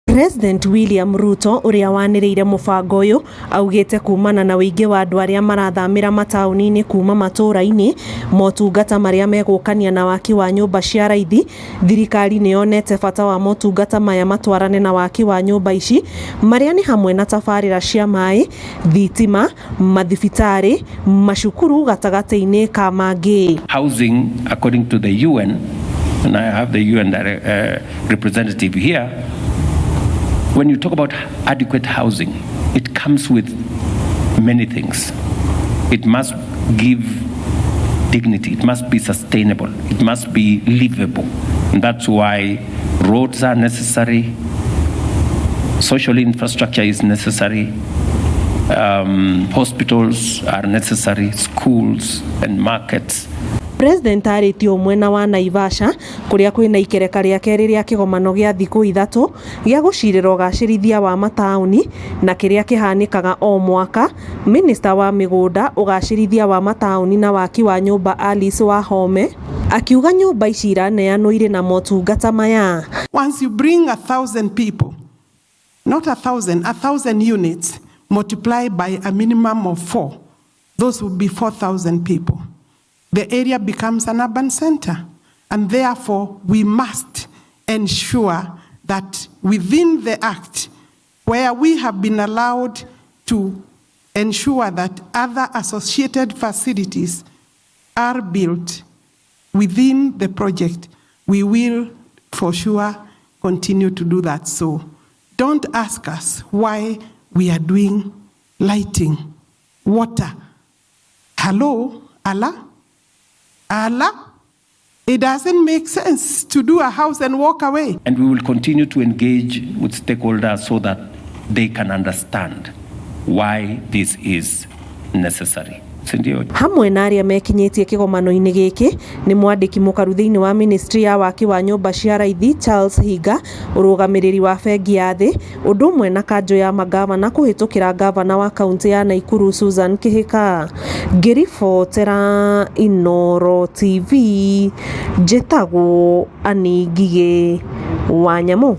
President William Ruto uria wanĩrĩire mũbango ũyũ augĩte kumana na wĩingĩ wa andũ arĩa marathamĩra mataũni-inĩ kuma matũũra-inĩ motungata marĩa megũkania na waki wa nyũmba cia raithi, thirikari nĩyonete bata wa motungata maya matwarane na waki wa nyũmba ici marĩa nĩ hamwe na tabarĩra cia maĩ, thitima, mathibitarĩ, macukuru gatagatĩ-inĩ ka mangĩ. Housing, according to the UN, and I have the UN representative here, when you talk about adequate housing, it comes with many things. It must give dignity, it must be sustainable, it must be livable. And that's why roads are necessary, social infrastructure is necessary, hospitals are necessary, schools and markets. President arĩtio mwena wa Naivasha kũrĩa kwĩna ikereka rĩa kerĩ rĩa kĩgomano gĩa thikũ ithatũ gĩa gũcirĩra ũgacĩrithia wa mataũni na kĩrĩa kĩhanĩkaga o mwaka. Minister wa mĩgũnda, ũgacĩrithia wa mataũni na waki wa nyũmba Alice Wahome akiuga nyũmba ici iraneanwo irĩ na motungata maya. Once you bring 1,000 people, not 1,000 units, multiply by a minimum of 4, those would be 4,000 people. The area becomes an urban center, and therefore we must ensure that within the Act, where we have been allowed to ensure that other associated facilities are built within the project, we will for sure continue to do that. So don't ask us why we are doing lighting, water. Hello, Allah? It doesn't make sense to do a house and walk away. And we will continue to engage with stakeholders so that they can understand why this is necessary. Hamwe na arĩa mekinyĩtie kĩgomano-inĩ gĩkĩ nĩ mwandĩki mũkaru thĩinĩ wa ministry ya waki wa nyũmba cia raithi Charles Higa, ũrũgamĩrĩri wa bengi ya thĩ, ũndũ ũmwe na kanjũ ya magavana kũhĩtũkĩra gavana wa kaunti ya Naikuru Susan Kĩhĩka. Ngĩribotera Inooro TV, njĩtagwo Ani Ngigĩ Wanyamũ.